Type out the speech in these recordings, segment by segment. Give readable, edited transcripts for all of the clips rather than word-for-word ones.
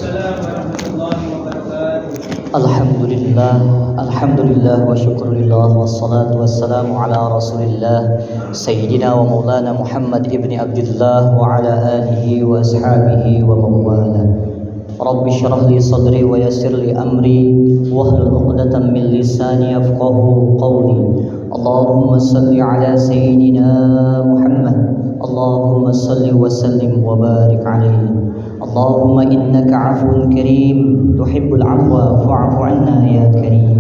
Waalaikumsalam warahmatullahi wabarakatuh. Alhamdulillah wa syukurillah wassalatu wassalamu ala rasulillah Sayyidina wa maulana Muhammad ibn Abdullah wa ala alihi wa ashabihi wa mawala. Rabbi syrah li sadri wa yassir li amri wahlul 'uqdatam min lisani yafqahu qawli. Allahumma salli ala Sayyidina Muhammad, Allahumma salli wa sallim wa barik alaihi. Allahumma innaka afuun karim tuhibbul afwa fa'fu anna ya karim.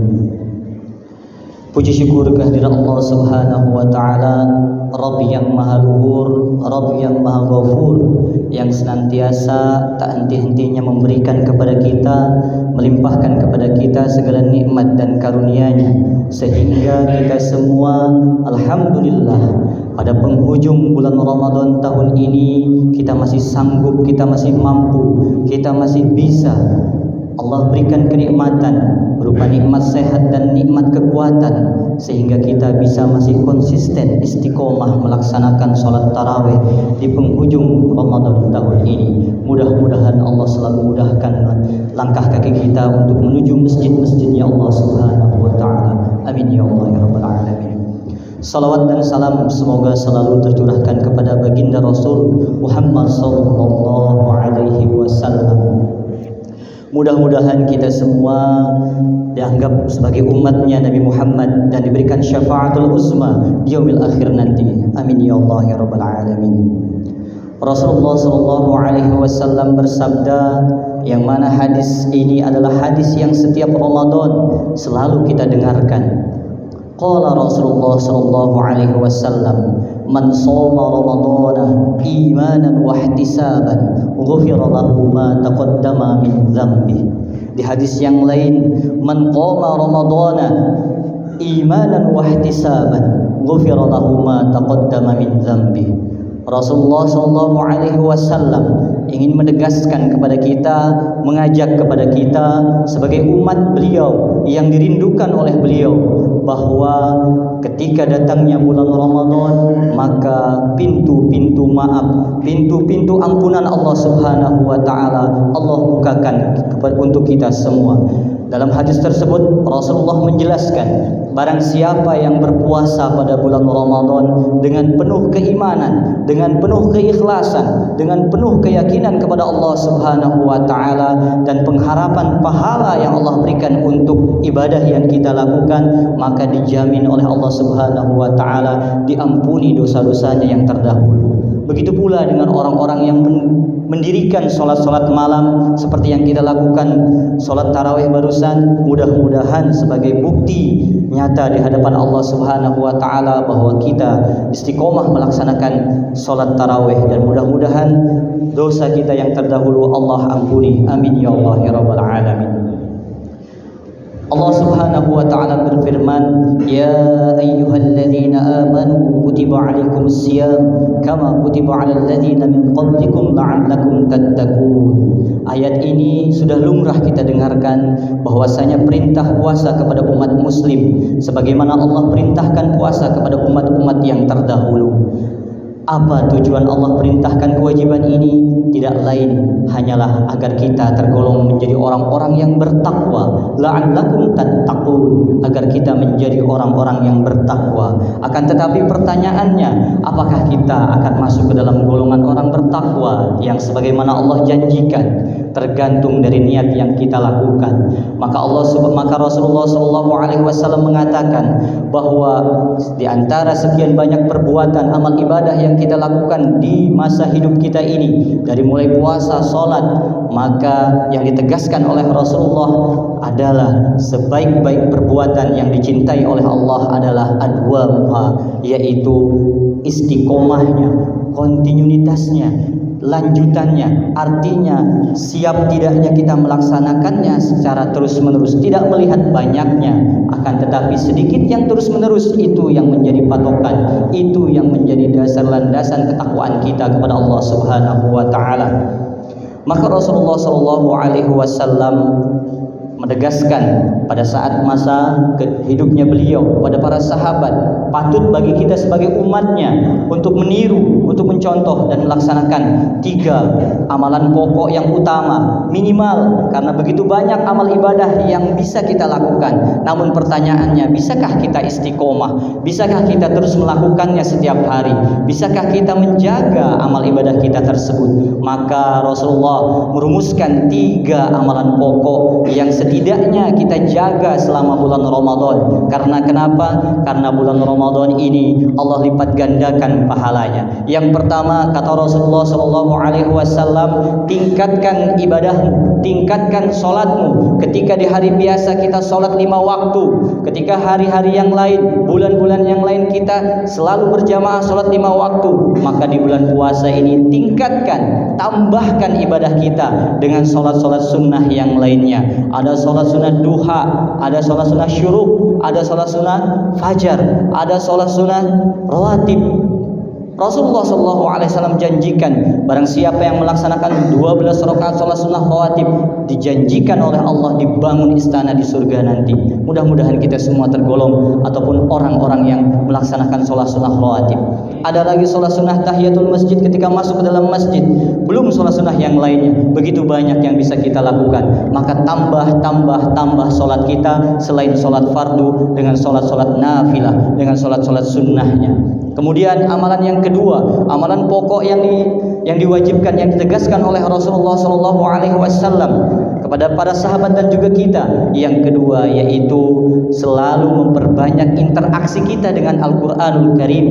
Puji syukur kehadirat Allah Subhanahu wa taala, Rabb yang Maha Luhur, Rabb yang Maha Ghafur, yang senantiasa tak henti-hentinya memberikan kepada kita, melimpahkan kepada kita segala nikmat dan karunia-Nya, sehingga kita semua alhamdulillah pada penghujung bulan Ramadan tahun ini kita masih sanggup, kita masih mampu, kita masih bisa. Allah berikan kenikmatan berupa nikmat sehat dan nikmat kekuatan, sehingga kita bisa masih konsisten istiqomah melaksanakan sholat tarawih di penghujung Ramadan tahun ini. Mudah-mudahan Allah selalu mudahkan langkah kaki kita untuk menuju masjid-masjidnya Allah Subhanahu wa taala. Amin ya Allah ya rabbal alamin. Salawat dan salam semoga selalu tercurahkan kepada baginda Rasul Muhammad sallallahu alaihi wasallam. Mudah-mudahan kita semua dianggap sebagai umatnya Nabi Muhammad dan diberikan syafaatul uzma di yaumil akhir nanti. Amin ya Allah ya rabbal alamin. Rasulullah sallallahu alaihi wasallam bersabda, yang mana hadis ini adalah hadis yang setiap Ramadan selalu kita dengarkan. Qala Rasulullah sallallahu alaihi wasallam, man shoma ramadhana imanan wa ihtisaban ghufira lahu ma taqaddama min dzambi. Di hadis yang lain, man qama ramadhana imanan wa ihtisaban ghufira lahu ma taqaddama min dzambi. Rasulullah sallallahu alaihi wasallam ingin menegaskan kepada kita, mengajak kepada kita sebagai umat beliau yang dirindukan oleh beliau, bahwa ketika datangnya bulan Ramadan, maka pintu-pintu maaf, pintu-pintu ampunan Allah Subhanahu wa taala Allah bukakan untuk kita semua. Dalam hadis tersebut Rasulullah menjelaskan, barang siapa yang berpuasa pada bulan Ramadan dengan penuh keimanan, dengan penuh keikhlasan, dengan penuh keyakinan kepada Allah Subhanahu wa taala dan pengharapan pahala yang Allah berikan untuk ibadah yang kita lakukan, maka dijamin oleh Allah Subhanahu wa taala diampuni dosa-dosanya yang terdahulu. Begitu pula dengan orang-orang yang mendirikan sholat-sholat malam seperti yang kita lakukan sholat tarawih barusan, mudah-mudahan sebagai bukti nyata di hadapan Allah Subhanahu wa taala bahwa kita istiqomah melaksanakan sholat tarawih, dan mudah-mudahan dosa kita yang terdahulu Allah ampuni. Amin ya Allah ya rabbal alamin. Allah Subhanahu wa taala berfirman, ya ayyuhalladzina amanu kutiba alaikumus syiyam kama kutiba alal ladzina min qablikum la'allakum tattaqun. Ayat ini sudah lumrah kita dengarkan bahwasanya perintah puasa kepada umat muslim sebagaimana Allah perintahkan puasa kepada umat-umat yang terdahulu. Apa tujuan Allah perintahkan kewajiban ini? Tidak lain hanyalah agar kita tergolong menjadi orang-orang yang bertakwa, la'allakum tattaqun, agar kita menjadi orang-orang yang bertakwa. Akan tetapi pertanyaannya, apakah kita akan masuk ke dalam golongan orang bertakwa yang sebagaimana Allah janjikan? Tergantung dari niat yang kita lakukan. Maka Rasulullah sallallahu alaihi wasallam mengatakan bahwa di antara sekian banyak perbuatan amal ibadah yang kita lakukan di masa hidup kita ini, dari mulai puasa, sholat, maka yang ditegaskan oleh Rasulullah adalah sebaik-baik perbuatan yang dicintai oleh Allah adalah adwamuha, yaitu istiqomahnya, kontinuitasnya, lanjutannya. Artinya siap tidaknya kita melaksanakannya secara terus-menerus, tidak melihat banyaknya, akan tetapi sedikit yang terus-menerus itu yang menjadi patokan, itu yang menjadi dasar landasan ketakwaan kita kepada Allah Subhanahu wa taala. Maka Rasulullah sallallahu alaihi wasallam menegaskan pada saat masa hidupnya beliau pada para sahabat, patut bagi kita sebagai umatnya untuk meniru, untuk mencontoh dan melaksanakan 3 amalan pokok yang utama minimal, karena begitu banyak amal ibadah yang bisa kita lakukan. Namun pertanyaannya, bisakah kita istiqomah? Bisakah kita terus melakukannya setiap hari? Bisakah kita menjaga amal ibadah kita tersebut? Maka Rasulullah merumuskan 3 amalan pokok yang setidaknya kita jaga selama bulan Ramadan. Karena kenapa? Karena bulan Ramadan ini Allah lipat gandakan pahalanya. Yang pertama, kata Rasulullah SAW, tingkatkan ibadahmu, tingkatkan sholatmu. Ketika di hari biasa kita sholat 5 waktu, ketika hari-hari yang lain, bulan-bulan yang lain kita selalu berjamaah sholat 5 waktu, maka di bulan puasa ini tingkatkan, tambahkan ibadah kita dengan sholat-sholat sunnah yang lainnya. Ada sholat sunnah duha, ada sholat sunnah syuruk, ada sholat sunnah fajar, ada sholat sunnah rawatib. Rasulullah SAW janjikan, barang siapa yang melaksanakan 12 rakaat sholat sunnah rawatib, dijanjikan oleh Allah dibangun istana di surga nanti. Mudah-mudahan kita semua tergolong ataupun orang-orang yang melaksanakan sholat sunnah rawatib. Ada lagi sholat sunnah tahiyatul masjid ketika masuk ke dalam masjid. Belum sholat sunnah yang lainnya. Begitu banyak yang bisa kita lakukan. Maka tambah sholat kita selain sholat fardu dengan sholat-sholat nafilah, dengan sholat-sholat sunnahnya. Kemudian amalan yang kedua, amalan pokok yang diwajibkan, yang ditegaskan oleh Rasulullah SAW kepada para sahabat dan juga kita. Yang kedua yaitu selalu memperbanyak interaksi kita dengan Al-Quranul Karim,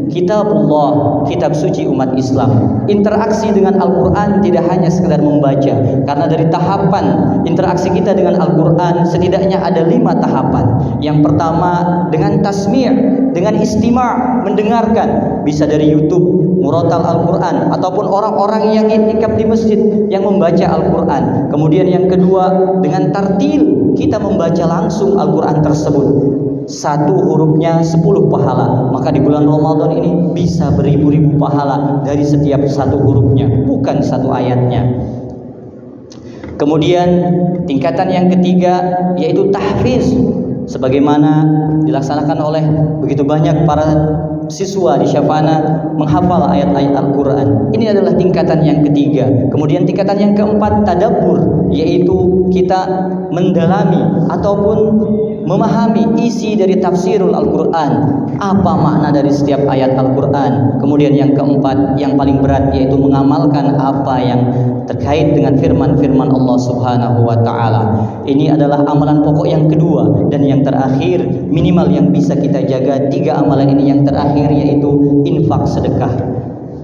Kitabullah, kitab suci umat Islam. Interaksi dengan Al-Quran tidak hanya sekedar membaca, karena dari tahapan interaksi kita dengan Al-Quran setidaknya ada 5 tahapan. Yang pertama dengan tasmi', dengan istima', mendengarkan, bisa dari YouTube murotal Al-Quran ataupun orang-orang yang i'tikaf di masjid yang membaca Al-Quran. Kemudian yang kedua dengan tartil, kita membaca langsung Al-Quran tersebut. 1 hurufnya 10 pahala. Maka di bulan Ramadan ini bisa beribu-ribu pahala dari setiap 1 hurufnya, bukan 1 ayatnya. Kemudian tingkatan yang ketiga yaitu tahfiz, sebagaimana dilaksanakan oleh begitu banyak para siswa di Syafana menghafal ayat-ayat Al-Quran. Ini adalah tingkatan yang ketiga. Kemudian tingkatan yang keempat tadabbur, yaitu kita mendalami ataupun memahami isi dari tafsirul Al-Quran, apa makna dari setiap ayat Al-Quran. Kemudian yang keempat, yang paling berat, yaitu mengamalkan apa yang terkait dengan firman-firman Allah Subhanahu wa Ta'ala. Ini adalah amalan pokok yang kedua. Dan yang terakhir, minimal yang bisa kita jaga 3 amalan ini. Yang terakhir yaitu infak, sedekah.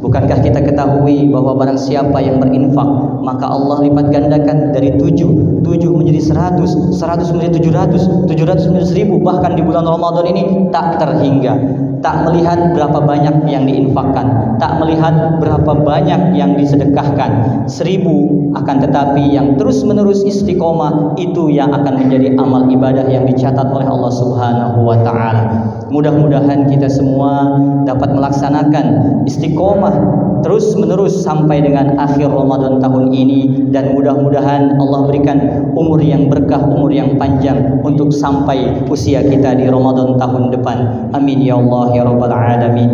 Bukankah kita ketahui bahwa barang siapa yang berinfak, maka Allah lipat gandakan dari 7 menjadi 100, 100 menjadi 700, 700 menjadi 1000. Bahkan di bulan Ramadan ini tak terhingga. Tak melihat berapa banyak yang diinfakkan, tak melihat berapa banyak yang disedekahkan, 1000, akan tetapi yang terus-menerus istiqomah itu yang akan menjadi amal ibadah yang dicatat oleh Allah Subhanahu wa Ta'ala. Mudah-mudahan kita semua dapat melaksanakan istiqomah terus-menerus sampai dengan akhir Ramadan tahun ini, dan mudah-mudahan Allah berikan umur yang berkah, umur yang panjang untuk sampai usia kita di Ramadan tahun depan. Amin ya Allah ya Rabbal Alamin.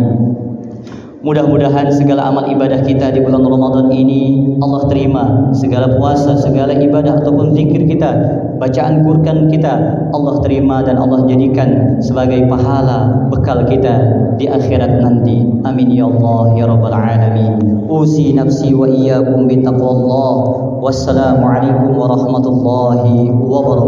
Mudah-mudahan segala amal ibadah kita di bulan Ramadan ini Allah terima. Segala puasa, segala ibadah ataupun zikir kita, bacaan Quran kita, Allah terima dan Allah jadikan sebagai pahala bekal kita di akhirat nanti. Amin ya Allah ya Rabbal Alamin. Usi nafsi wa iyyakum bi taqwallah. Wassalamualaikum warahmatullahi wabarakatuh.